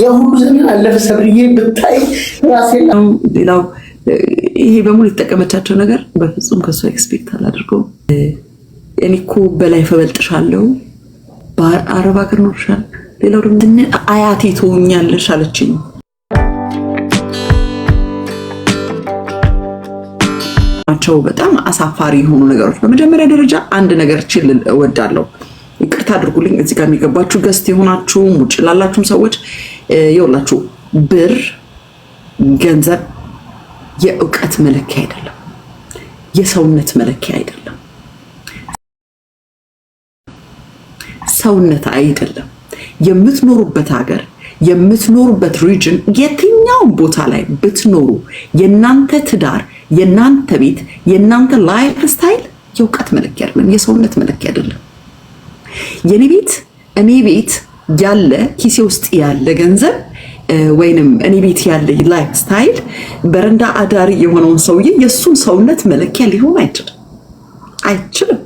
የሁሉ ዘመን አለፈ ሰብርዬ ብታይ ራሴን ሌላው ይሄ በሙሉ የተጠቀመቻቸው ነገር በፍጹም ከሷ ኤክስፔክት አላደርገውም። እኔ እኮ በላይ ፈበልጥሻለሁ በአረብ ሀገር ኖርሻል። ሌላው ደግሞ አያቴ ትሆኛለሽ አለችኝ። ናቸው በጣም አሳፋሪ የሆኑ ነገሮች። በመጀመሪያ ደረጃ አንድ ነገር ችል እወዳለሁ። ይቅርታ አድርጉልኝ እዚህ ጋር የሚገባችሁ ገስት የሆናችሁ ውጭ ላላችሁም ሰዎች ይኸውላችሁ፣ ብር ገንዘብ የእውቀት መለኪያ አይደለም፣ የሰውነት መለኪያ አይደለም፣ ሰውነት አይደለም። የምትኖሩበት ሀገር የምትኖሩበት ሪጅን የትኛውም ቦታ ላይ ብትኖሩ የናንተ ትዳር የናንተ ቤት የናንተ ላይፍ ስታይል የእውቀት መለኪያ አይደለም፣ የሰውነት መለኪያ አይደለም። የኔ ቤት እኔ ቤት ያለ ኪሴ ውስጥ ያለ ገንዘብ ወይንም እኔ ቤት ያለ ላይፍ ስታይል በረንዳ አዳሪ የሆነውን ሰውዬ የሱን ሰውነት መለኪያ ሊሆን አይችልም።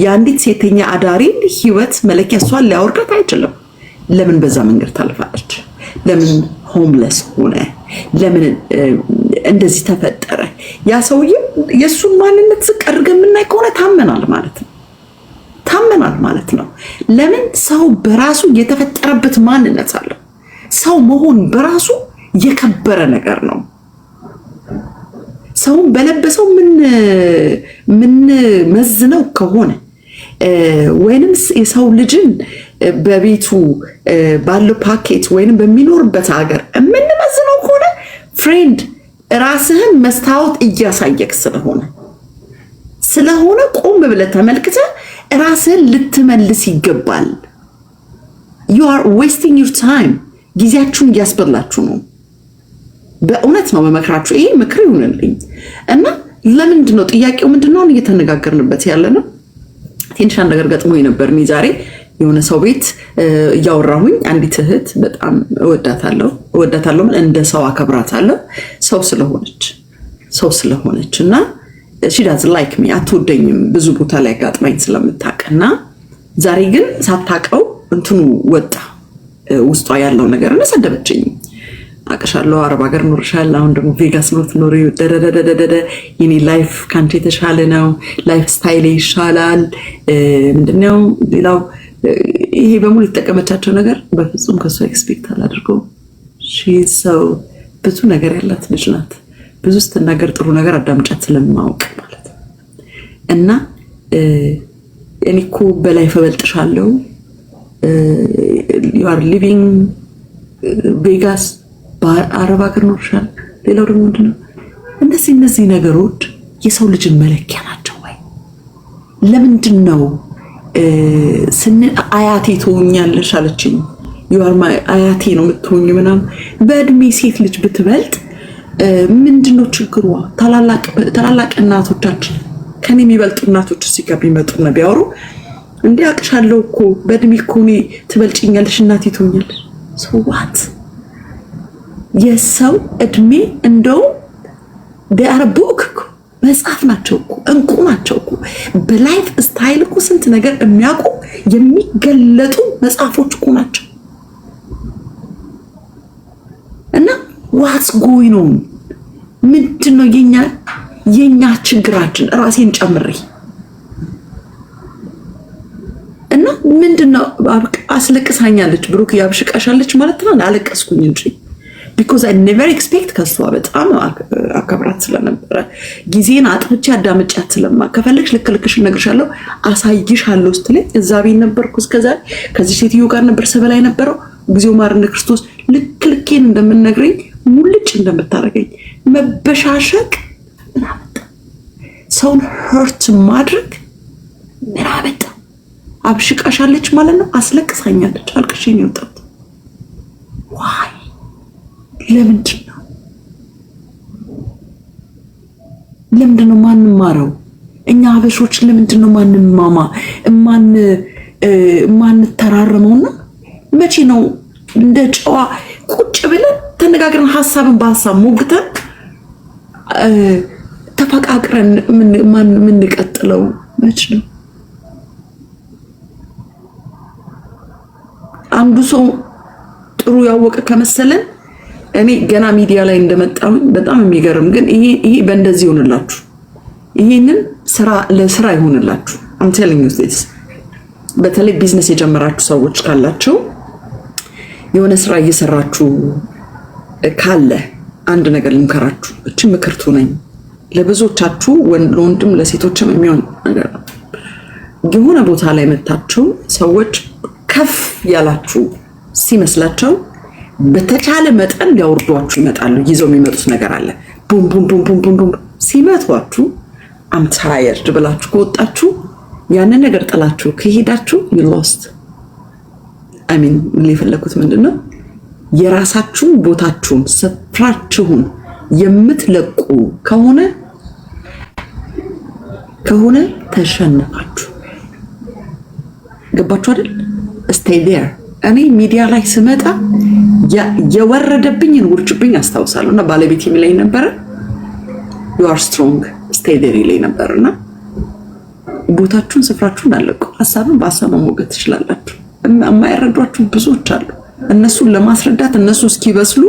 የአንዲት ሴተኛ አዳሪን ህይወት መለኪያ እሷን ሊያወርዳት አይችልም። ለምን በዛ መንገድ ታልፋለች? ለምን ሆምለስ ሆነ? ለምን እንደዚህ ተፈጠረ? ያ ሰውዬ የሱን ማንነት ዝቅ አድርገን የምናይ ከሆነ ታመናል ማለት ነው። ለምን ሰው በራሱ የተፈጠረበት ማንነት አለው። ሰው መሆን በራሱ የከበረ ነገር ነው። ሰውን በለበሰው ምን መዝነው ከሆነ ወይንም የሰው ልጅን በቤቱ ባለው ፓኬት ወይንም በሚኖርበት ሀገር የምንመዝነው ከሆነ ፍሬንድ ራስህን መስታወት እያሳየክ ስለሆነ ቆም ብለህ ተመልክተህ ራስህን ልትመልስ ይገባል። you are wasting your time ጊዜያችሁን እያስበላችሁ ነው። በእውነት ነው መመክራችሁ። ይሄ ምክር ይሁንልኝ እና ለምንድን ነው ጥያቄው ምንድነው እየተነጋገርንበት ያለ ነው። ትንሽ አንድ ነገር ገጥሞኝ ነበር። እኔ ዛሬ የሆነ ሰው ቤት እያወራሁኝ አንዲት እህት በጣም እወዳታለሁ እንደ ሰው አከብራታለሁ ሰው ስለሆነች እና she doesn't like me አትወደኝም ብዙ ቦታ ላይ ጋጥማኝ ስለምታውቅና ዛሬ ግን ሳታውቀው እንትኑ ወጣ ውስጧ ያለው ነገር እና ሰደበችኝ። አቀሻለሁ አረብ ሀገር ኖርሻል፣ አሁን ደግሞ ቬጋስ ነው ትኖሪ፣ ደደደደደ የኔ ላይፍ ካንቺ የተሻለ ነው፣ ላይፍ ስታይል ይሻላል ምንድነው። ሌላው ይሄ በሙሉ የተጠቀመቻቸው ነገር በፍጹም ከሷ ኤክስፔክት አላደርገውም። ሰው ብዙ ነገር ያላት ልጅ ናት። ብዙ ስትናገር ጥሩ ነገር አዳምጫት ስለማውቅ ማለት ነው። እና እኔ እኮ በላይ ፈበልጥሻለሁ you are living ቬጋስ በአረብ ሀገር ኖርሻል። ሌላው ደግሞ ምንድነው እነዚህ ነገሮች የሰው ልጅን መለኪያ ናቸው ወይ? ለምንድን ነው አያቴ ትሆኛለሽ አለችኝ። you are my አያቴ ነው የምትሆኝ ምናምን። በእድሜ ሴት ልጅ ብትበልጥ ምንድነው ችግሯ? ታላላቅ እናቶቻችን ከኔ የሚበልጡ እናቶች እዚህ ጋር ቢመጡና ቢያወሩ እንዴ አቅሻለሁ እኮ በእድሜ እኮ እኔ ትበልጭኛለሽ እናቴ ትሆኛለሽ። so what? የሰው እድሜ እንደው they are a book መጽሐፍ ናቸው እኮ እንቁ ናቸው እኮ። በላይፍ ስታይል እኮ ስንት ነገር የሚያውቁ የሚገለጡ መጽሐፎች እኮ ናቸው። እና what's going on? ምንድነው የኛ ችግራችን? ራሴን ጨምሬ እና ምንድነው አስለቅሳኛለች ብሩክ ያብሽቃሻለች ማለት ነው። አለቀስኩኝ እንጂ because I never expect ከሷ በጣም አከብራት ስለነበረ ጊዜን አጥፍቼ አዳምጫት ከፈለግሽ ልክልክሽ እነግርሻለሁ አሳይሻለሁ ስትለኝ እዛ ቤት ነበርኩ። እስከዛ ከዚህ ሴትዮ ጋር ነበር ሰበላይ ነበረው ጊዜው ማርነ ክርስቶስ ልክልኬን እንደምነግረኝ ሙልጭ እንደምታረገኝ መበሻሸቅ ምን አመጣ? ሰውን hurt ማድረግ ምን አመጣ? አብሽቃሻለች ማለት ነው። አስለቅሳኛለች፣ አልቅሼ ነው የወጣሁት። why? ለምንድን ነው ማንማረው? እኛ ሀበሾች ለምንድን ነው ማን ተራረመውና መቼ ነው እንደ ጨዋ ቁጭ ብለን ተነጋግረን ሐሳብን በሐሳብ ሞግተን ተፈቃቅረን ምን ቀጥለው መቼ ነው? አንዱ ሰው ጥሩ ያወቀ ከመሰለን እኔ ገና ሚዲያ ላይ እንደመጣሁ በጣም የሚገርም ግን ይሄ በእንደዚህ ይሆንላችሁ። ይሄንን ለስራ ይሆንላችሁ። I'm telling you this በተለይ ቢዝነስ የጀመራችሁ ሰዎች ካላችሁ የሆነ ስራ እየሰራችሁ ካለ አንድ ነገር ልምከራችሁ። እቺ ምክርቱ ነኝ ለብዙዎቻችሁ ለወንድም ለሴቶችም የሚሆን ነገር ነው። የሆነ ቦታ ላይ መታችሁ ሰዎች ከፍ ያላችሁ ሲመስላቸው በተቻለ መጠን ሊያወርዷችሁ ይመጣሉ። ይዘው የሚመጡት ነገር አለ። ቡም ቡም ቡም ቡም ቡም ሲመቷችሁ I'm tired ብላችሁ ከወጣችሁ ያንን ነገር ጥላችሁ ከሄዳችሁ you lost I mean ሊፈለኩት ምንድነው የራሳችሁን ቦታችሁን ስፍራችሁን የምትለቁ ከሆነ ተሸነፋችሁ። ገባችሁ አይደል? stay there እኔ ሚዲያ ላይ ስመጣ የወረደብኝን ውርጭብኝ አስታውሳለሁ እና ባለቤት የሚለኝ ነበር you are strong stay there ይለኝ ነበርና ቦታችሁን ስፍራችሁን አለቁ። ሐሳብን በሐሳብ መሞገት ትችላላችሁ። የማይረዷችሁ ብዙዎች አሉ። እነሱን ለማስረዳት እነሱ እስኪበስሉ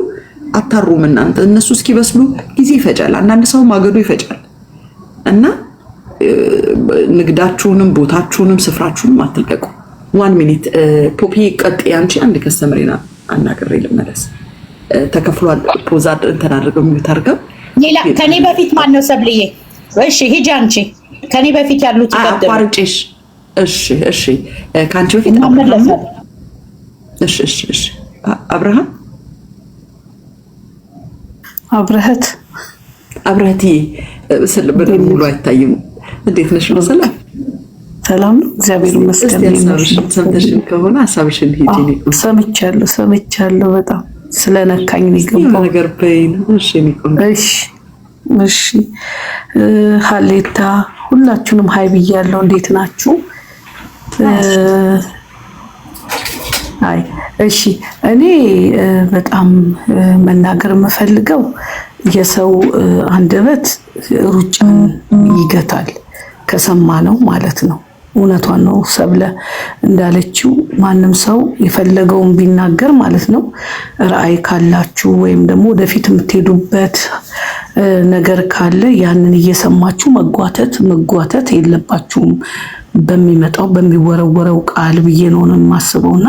አታሩም። እናንተ እነሱ እስኪበስሉ ጊዜ ይፈጃል። አንዳንድ ሰው ማገዶ ይፈጃል እና ንግዳችሁንም ቦታችሁንም ስፍራችሁንም አትልቀቁ። 1 ሚኒት ፖፒ ቀጥ ያንቺ አንድ ከስተመሪና አናግሬ ልመለስ። ተከፍሏል ፖዛድ እንትን አድርገው የሚታርገው ሌላ ከኔ በፊት ማን ነው ሰብልዬ? እሺ ሂጂ አንቺ ከኔ በፊት ያሉት ይቀጥሉ። አቋርጬሽ እሺ ካንቺ በፊት እሺ አብረህትዬ ስለበደም ሙሉ አይታይም። እንዴት ነሽ? ሰላም ነው እግዚአብሔር ይመስገን። ሰምተሽን ከሆነ ሐሳብሽን ሂጂ ነው። ሰምቻለሁ በጣም ስለነካኝ ነው የገባው ነገር በይን። እሺ ሀሌታ ሁላችሁንም ሀይ ብያለሁ። እንዴት ናችሁ? እሺ እኔ በጣም መናገር የምፈልገው የሰው አንደበት ሩጫን ይገታል ከሰማነው ማለት ነው። እውነቷን ነው ሰብለ እንዳለችው ማንም ሰው የፈለገውን ቢናገር ማለት ነው ራዕይ ካላችሁ ወይም ደግሞ ወደፊት የምትሄዱበት ነገር ካለ ያንን እየሰማችሁ መጓተት የለባችሁም በሚመጣው በሚወረወረው ቃል ብዬ ነው የማስበውና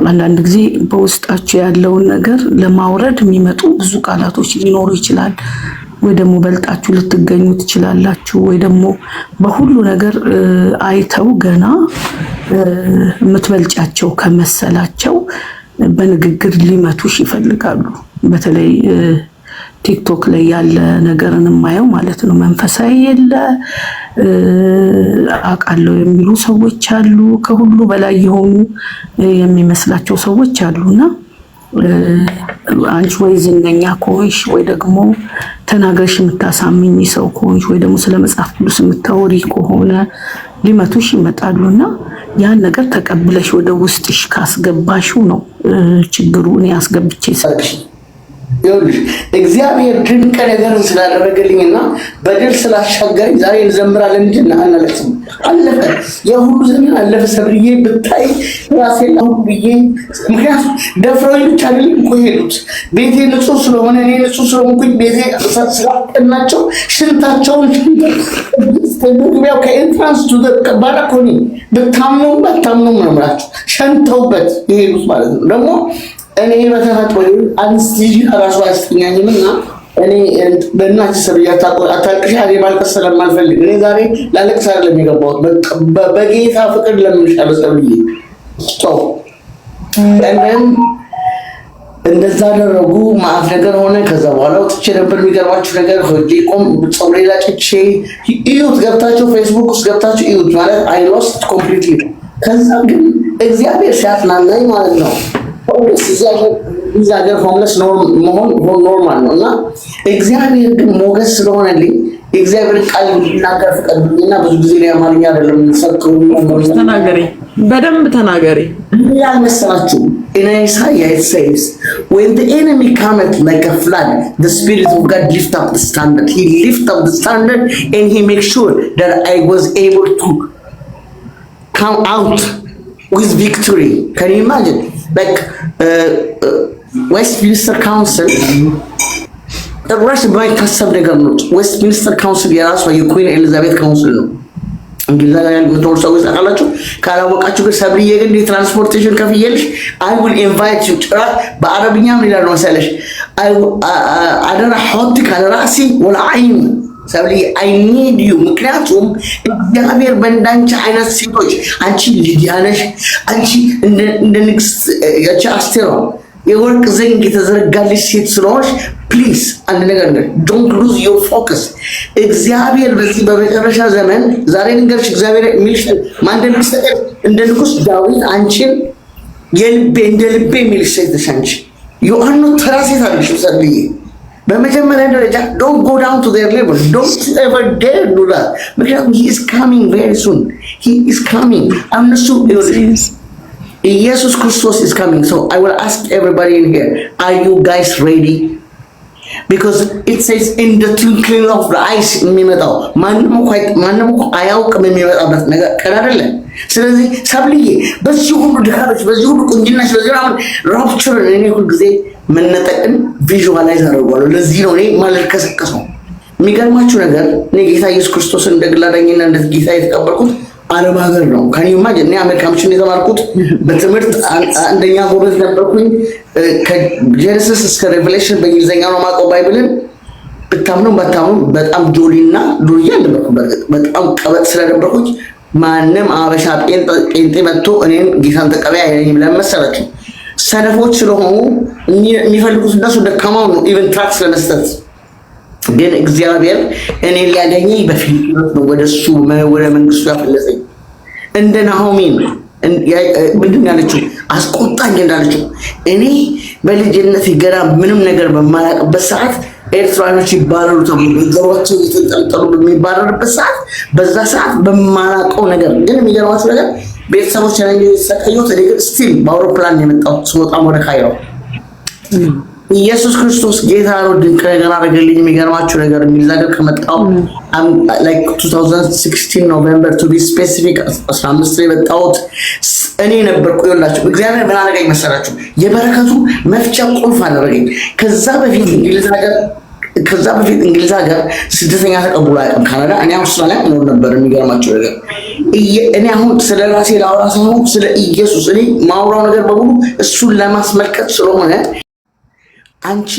አንዳንድ ጊዜ በውስጣችሁ ያለውን ነገር ለማውረድ የሚመጡ ብዙ ቃላቶች ሊኖሩ ይችላል። ወይ ደግሞ በልጣችሁ ልትገኙ ትችላላችሁ። ወይ ደግሞ በሁሉ ነገር አይተው ገና የምትበልጫቸው ከመሰላቸው በንግግር ሊመቱሽ ይፈልጋሉ። በተለይ ቲክቶክ ላይ ያለ ነገርን የማየው ማለት ነው። መንፈሳዊ የለ አቃለው የሚሉ ሰዎች አሉ። ከሁሉ በላይ የሆኑ የሚመስላቸው ሰዎች አሉና አንቺ ወይ ዝነኛ ከሆንሽ ወይ ደግሞ ተናግረሽ የምታሳምኝ ሰው ከሆንሽ ወይ ደግሞ ስለ መጽሐፍ ቅዱስ የምታወሪ ከሆነ ሊመቱሽ ይመጣሉና ያን ነገር ተቀብለሽ ወደ ውስጥሽ ካስገባሽው ነው ችግሩ። እኔ አስገብቼ ሰጥሽ ይኸውልሽ እግዚአብሔር ድንቅ ነገር ስላደረገልኝና በድል ስላሻገረኝ ዛሬ እንዘምራለን እንጂ እናለቅስም። አለፈ የሁሉ ዘመን አለፈ። ሰብርዬ ብታይ ራሴን ብዬ ምክንያቱም ደፍረውኝ ብቻ አይደለም እኮ ሄዱት። ቤቴ ንጹህ ስለሆነ እኔ ንጹህ ስለሆንኩኝ ቤቴ ስላቀናቸው ሽንታቸውን ያው ከኤንትራንስ ቱ ባላኮኒ ብታምኑም ባታምኑም ነው የምላችሁ ሸንተውበት የሄዱት ማለት ነው። ደግሞ እኔ በተፈጥሮ አንስቲጂያ ራሱ አያስተኛኝምና እኔ በእናትህ ሰብያ አታልቅሽ አለ ማልቀስ ስለማልፈልግ እኔ ዛሬ ላለቅስ አይደለም የገባሁት በጌታ ፍቅር ለምንሻለሁ ሰብዬ ቶ እንደዛ አደረጉ። ማአት ነገር ሆነ። ከዛ በኋላ ወጥቼ ነበር። የሚገርማችሁ ነገር ሆጄ ቆም ፀጉሬ ላጭቼ እዩት፣ ገብታችሁ ፌስቡክ ውስጥ ገብታችሁ እዩት ማለት አይ ሎስት ኮምፕሊትሊ። ከዛ ግን እግዚአብሔር ሲያጽናናኝ ማለት ነው እዛ ሀገር ሆምለስ መሆን ኖርማል ነው እና እግዚአብሔር ግን ሞገስ ስለሆነልኝ የእግዚአብሔር ቃል እንዲናገር ፍቀዱልኝና ብዙ ጊዜ ላይ አማርኛ አይደለም የምንሰብከው። ተናገሪ፣ በደንብ ተናገሪ። ያልመሰላችሁ in Isaiah it says when the enemy cometh like a flood the spirit of God lift up the standard. He lift up the standard and he makes sure that I was able to come out with victory. Can you imagine? Like ዌስት ሚኒስተር ካውንስል ጭራሽ የማይታሰብ ነገር ነው። ዌስት ሚኒስተር ካውንስል የራሷ የኩዊን ኤሊዛቤት ካውንስል ነው። እንግሊዝ ሀገር የምትኖሩ ሰዎች ታውቃላችሁ። ካላወቃችሁ ግን ሰብልዬ ግን የትራንስፖርቴሽን ከፍዬልሽ አይ ዊል ኢንቫይት ዩ። ጭራሽ በአረብኛ ምን ይላል መሰለሽ? አደራ ሖትክ አለ ራሲ ወላ አይን ሰብልዬ አይ ኒድ ዩ። ምክንያቱም እግዚአብሔር በእንዳንቺ አይነት ሴቶች አንቺ ሊዲያ ነሽ፣ አንቺ እንደ ንግስት ያቺ አስቴር የወርቅ ዘንግ የተዘረጋልሽ ሴት ስለሆንሽ ፕሊዝ አንድ ነገር ዶንት ሉዝ ዮር ፎከስ። እግዚአብሔር በዚህ በመጨረሻ ዘመን ዛሬ ልንገርሽ፣ እግዚአብሔር የሚልሽ ማን እንደሚሰጠን እንደ ንጉስ ዳዊት አንቺን የልቤ እንደ ልቤ የሚልሽ ሴት ነሽ። አንቺ ዮሐኑ ተራ ሴት አለሽ ሰብልዬ። በመጀመሪያ ደረጃ ዶንት ጎ ዳውን ቱ ዜር ሌቨል፣ ዶንት ኤቨር ዴር ዱ ዳት። ምክንያቱም ሂ ኢዝ ካሚንግ ቬሪ ሱን፣ ሂ ኢዝ ካሚንግ። እነሱ Jesus Christos is coming. So I will ask everybody in here, are you guys ready? Because it says in the twinkling of the eyes የሚመጣው ማንም አያውቅም የሚመጣበት ነገር ቀላል። ስለዚህ ሰብልዬ በዚህ ሁሉ ድካሞች፣ በዚህ ሁሉ ቁንጅናሽ፣ በዚህ አሁን ራፕቸር እኔ ሁሉ ጊዜ መነጠቅን ቪዥዋላይዝ አደርገዋለሁ። ለዚህ ነው እኔ ማልከሰከሰው። የሚገርማችሁ ነገር እኔ ጌታ ኢየሱስ ክርስቶስን እንደ ግል አዳኝና እንደ ጌታ የተቀበልኩት አረብ ሀገር ነው። ከኒማ እኔ አሜሪካ ምችን የተማርኩት በትምህርት አንደኛ ጎበዝ ነበርኩኝ። ከጄኔሲስ እስከ ሬቨሌሽን በእንግሊዝኛ ነው የማውቀው ባይብልን። ብታምኑ ባታምኑ በጣም ጆሊና ዱርዬ ነበርኩ። በእርግጥ በጣም ቀበጥ ስለነበርኩኝ ማንም አበሻ ጴንጤ መጥቶ እኔን ጌታን ተቀበያ አይለኝም። ለምን መሰላችሁ? ሰነፎች ስለሆኑ የሚፈልጉት እነሱ ደካማው ነው ኢቨን ትራክስ ለመስጠት። ግን እግዚአብሔር እኔ ሊያገኘኝ በፊልጵስዩስ ነው ወደሱ ወደ መንግስቱ ያፈለሰኝ። እንደ ናሆሚን ምንድን ያለችው አስቆጣኝ እንዳለችው እኔ በልጅነት ገና ምንም ነገር በማላውቅበት ሰዓት ኤርትራኖች ይባረሩ ተብሎ ገሯቸው የተንጠለጠሉ በሚባረርበት ሰዓት በዛ ሰዓት በማላውቀው ነገር ግን የሚገርማችሁ ነገር ቤተሰቦች ላይ የተሰቃየሁት እኔ ግን ስቲል በአውሮፕላን የመጣሁት ስወጣም ወደ ካይሮ ኢየሱስ ክርስቶስ ጌታ ነው። ድንቅ ነገር አደረገልኝ። የሚገርማችሁ ነገር እንግሊዝ ሀገር ከመጣሁ like 2016 ኖቬምበር to be specific 15 ላይ መጣሁት እኔ ነበርኩ። ይኸውላችሁ እግዚአብሔር ምን አደረገኝ መሰላችሁ? የበረከቱ መፍቻ ቁልፍ አደረገኝ። ከዛ በፊት እንግሊዝ ሀገር ስደተኛ ተቀብሎ አያውቅም። ካናዳ እኔ አውስትራሊያ ነው ነበር። የሚገርማችሁ ነገር እኔ አሁን ስለ ራሴ ላወራ ሳይሆን ስለ ኢየሱስ እኔ ማውራው ነገር በሙሉ እሱን ለማስመልከት ስለሆነ አንቺ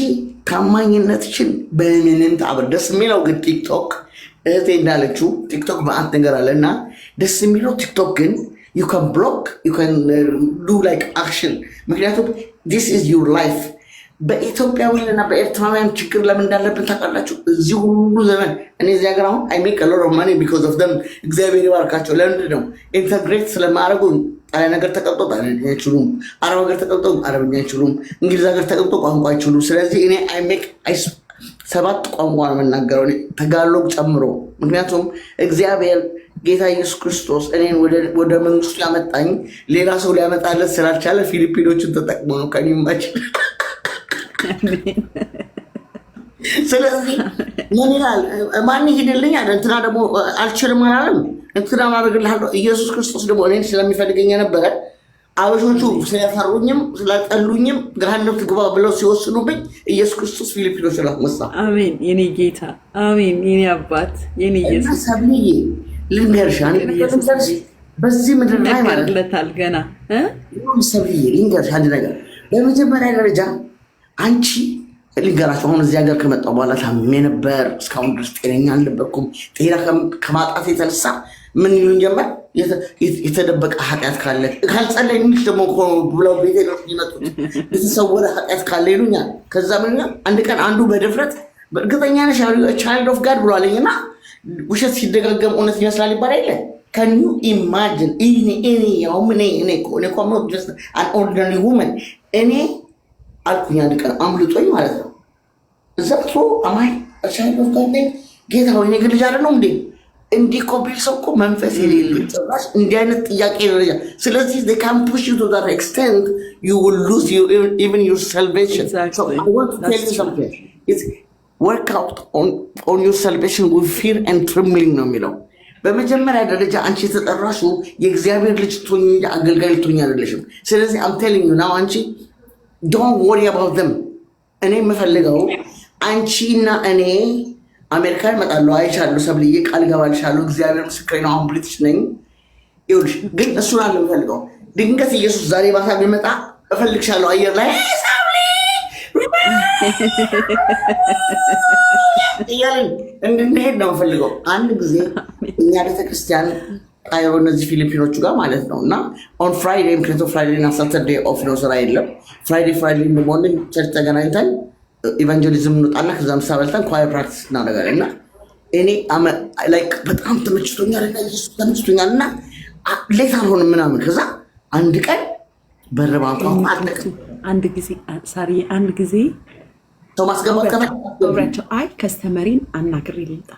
ታማኝነትሽን በምንም ታበር ደስ የሚለው ግን ቲክቶክ እህቴ እንዳለችው ቲክቶክ በአንድ ነገር አለና ደስ የሚለው ቲክቶክ ግን you can block, you can do like action። ምክንያቱም this is your life። በኢትዮጵያውያንና በኤርትራውያን ችግር ለምን እንዳለብን ታውቃላችሁ? እዚህ ሁሉ ዘመን እኔ እዚህ ሀገር አሁን I make a lot of money because of them። እግዚአብሔር ይባርካቸው። ለምንድን ነው ኢንተግሬት ስለማያደርጉ ጣሊያን ሀገር ተቀምጦ ጣሊያንኛ አይችሉም፣ አረብ ሀገር ተቀምጦ አረብኛ አይችሉም፣ እንግሊዝ ሀገር ተቀምጦ ቋንቋ አይችሉም። ስለዚህ እኔ ሰባት ቋንቋ ነው የምናገረው ተጋሎግ ጨምሮ። ምክንያቱም እግዚአብሔር ጌታ ኢየሱስ ክርስቶስ እኔን ወደ መንግስቱ ያመጣኝ ሌላ ሰው ሊያመጣለት ስላልቻለ ፊሊፒኖችን ተጠቅሞ ነው ከኒማች። ስለዚህ ምን ይላል? ማን ይሄድልኝ አለ እንትና ደግሞ አልችልም አላለም። እንትና ማድረግልሃለሁ። ኢየሱስ ክርስቶስ ደግሞ እኔን ስለሚፈልገኝ የነበረ አበሾቹ ስለፈሩኝም ስለጠሉኝም ገሃነም ትግባ ብለው ሲወስኑብኝ ኢየሱስ ክርስቶስ ፊሊፒኖች ላይ መጣ። አሜን። የኔ ጌታ አሜን። የኔ አባት የኔ ኢየሱስ ሰብልዬ ልንገርሽ በዚህ ምድር ላይ ማለት ለታል ገና ሰብልዬ ልንገርሽ አንድ ነገር። በመጀመሪያ ደረጃ አንቺ ልንገራችሁ አሁን እዚህ ሀገር ከመጣሁ በኋላ ታምሜ ነበር። እስካሁን ድረስ ጤነኛ አልነበርኩም። ጤና ከማጣት የተነሳ ምን ይሉኝ ጀመር? የተደበቀ ኃጢአት ካለ ካልጸለይሽ ደግሞ ብለው ቤቴ ነው የሚመጡት። የተሰወረ ኃጢአት ካለ ይሉኛል። ከዛ ምን አንድ ቀን አንዱ በድፍረት በእርግጠኛ ነሽ ቻይልድ ኦፍ ጋድ ብሏለኝና ውሸት ሲደጋገም እውነት ይመስላል ይባላል የለ Can you imagine? እኔ just an ordinary woman እኔ አልኩኝ አንድ ቀን አምልጦኝ ማለት ነው። እዛ አማይ ቻይልድ ኦፍ ጋድ ጌታ ሆይ እኔ ግን ልጅ አይደለሁ እንዴ? እንዲህ እኮ ቢል ሰው እኮ መንፈስ የሌለው ጭራሽ እንዲህ አይነት ጥያቄ ደረጃ። ስለዚህ they can push you to that extent you will lose even your salvation. So I want to tell you something. It's work out on your salvation with fear and trembling ነው የሚለው። በመጀመሪያ ደረጃ አንቺ የተጠራሽው የእግዚአብሔር ልጅ ትሆኚ እንጂ አገልጋይ ልትሆኚ አይደለሽም። ስለዚህ I'm telling you now አንቺ ዶንት ወሪ አባውት ዘም። እኔ የምፈልገው አንቺና እኔ አሜሪካ እመጣለሁ፣ አይሻለሁ፣ ሰብልዬ ቃል ገባልሻለሁ፣ እግዚአብሔር ምስክሬ ነው። አሁን ብሪቲሽ ነኝ። ይኸውልሽ ግን እሱን አለ የምፈልገው። ድንገት ኢየሱስ ዛሬ ባታ ቢመጣ እፈልግሻለሁ አየር ላይ እያልን እንድንሄድ ነው የምፈልገው። አንድ ጊዜ እኛ ቤተክርስቲያን ቃይሮ እነዚህ ፊሊፒኖቹ ጋር ማለት ነው እና ኦን ፍራይዴ ምክንያቱም ፍራይዴ እና ሳተርዴ ኦፍ ነው፣ ስራ የለም። ፍራይዴ ሞርኒንግ ቸርች ተገናኝተን ኢቫንጀሊዝም እንወጣና ከዛ ምሳ በልተን ኳየር ፕራክቲስ እናደርጋለን እና እኔ በጣም ተመችቶኛል እና ኢየሱስ ተመችቶኛል እና ሌት አልሆንም ምናምን። ከዛ አንድ ቀን በር ባንኳኳ አልነቅም። አንድ ጊዜ ሰው ማስገባት ከብራቸው አይ ከስተመሪን አናግሬ ልምጣ።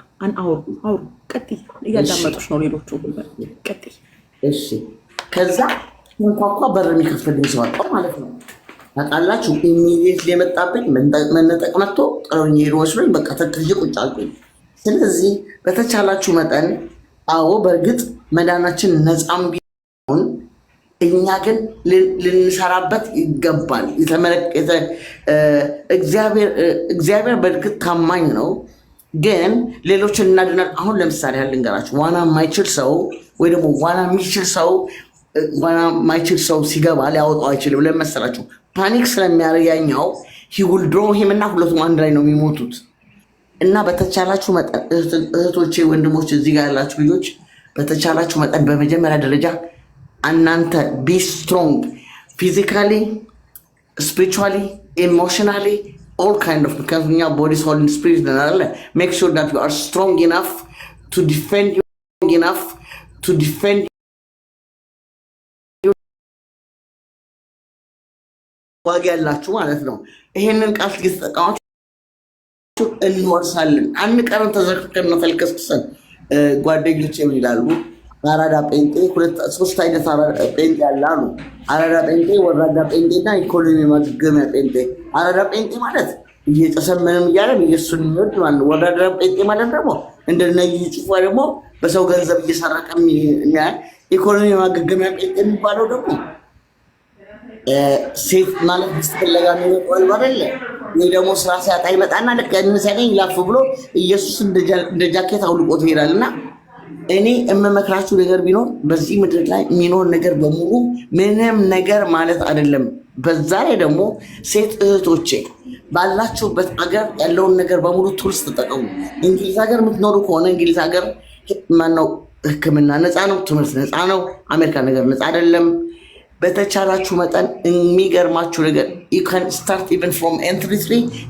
አውሩ ቀጥይ፣ እያዳመጡሽ ነው ሌሎቹ። ቀጥይ እሺ። ከዛ መንኳኳ በር የሚከፍትልኝ ሰው አጣሁ ማለት ነው። ታውቃላችሁ ኢሚዲየትሊ የመጣብኝ መነጠቅ መጥቶ ጥሎኝ ሄዶ ወስዶኝ በቃ ተክዤ ቁጭ አልኩኝ። ስለዚህ በተቻላችሁ መጠን አዎ በእርግጥ መዳናችን ነፃም ቢሆን እኛ ግን ልንሰራበት ይገባል። እግዚአብሔር በእርግጥ ታማኝ ነው፣ ግን ሌሎችን እናድናል። አሁን ለምሳሌ ያህል ልንገራችሁ፣ ዋና የማይችል ሰው ወይ ደግሞ ዋና የማይችል ሰው ሲገባ ሊያወጣው አይችልም። ለምን መሰላችሁ? ፓኒክ ስለሚያደርግ ያኛው ሂውል ድሮ ሂምና ሁለቱም አንድ ላይ ነው የሚሞቱት። እና በተቻላችሁ መጠን እህቶቼ፣ ወንድሞች፣ እዚህ ጋር ያላችሁ ልጆች በተቻላችሁ መጠን በመጀመሪያ ደረጃ እናንተ ቢ ስትሮንግ ፊዚካሊ፣ ስፒሪቹዋሊ፣ ኢሞሽናሊ ኦል ካይንድ ኦፍ ምክንያቱም እኛ ቦዲ ሶል ስፒሪት ነን አይደለ? ሜክ ሹር ዳት ዩ አር ስትሮንግ ኢናፍ ቱ ዲፌንድ ዋጋ ያላችሁ ማለት ነው። ይሄንን ቃል እየተጠቀማችሁ እንወርሳለን። አንቀርም ተዘክከን ነው ተልከስክሰን። ጓደኞች ምን ይላሉ? አራዳ ጴንጤ ሶስት አይነት ጴንጤ ያለ አሉ። አራዳ ጴንጤ፣ ወራዳ ጴንጤ እና ኢኮኖሚ ማገገሚያ ጴንጤ። አራዳ ጴንጤ ማለት እየጨሰመንም እያለም ኢየሱስን የሚወድ ማለት ነው። ወራዳ ጴንጤ ማለት ደግሞ እንደነዚህ ጽፏ ደግሞ በሰው ገንዘብ እየሰረቀ ኢኮኖሚ ማገገሚያ ጴንጤ የሚባለው ደግሞ ሴት ማለት ስትፈለጋ የሚመጣው አይደለ? ወይ ደግሞ ስራ ሲያጣ ይመጣና ልክ ያንን ሲያገኝ ላፍ ብሎ ኢየሱስ እንደ ጃኬት አውልቆት ይሄዳል። እና እኔ የምመክራችሁ ነገር ቢኖር በዚህ ምድር ላይ የሚኖር ነገር በሙሉ ምንም ነገር ማለት አይደለም። በዛ ላይ ደግሞ ሴት እህቶቼ ባላችሁበት ሀገር ያለውን ነገር በሙሉ ቱልስ ተጠቀሙ። እንግሊዝ ሀገር የምትኖሩ ከሆነ እንግሊዝ ሀገር ማነው ሕክምና ነፃ ነው፣ ትምህርት ነፃ ነው። አሜሪካ ነገር ነፃ አይደለም። በተቻላችሁ መጠን የሚገርማችሁ ነገር you can start even from entry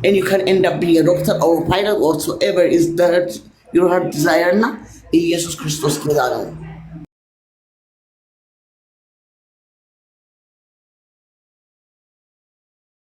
and you can end up being a doctor or a pilot or whatsoever is that your heart desire እና ኢየሱስ ክርስቶስ ጌታ ነው።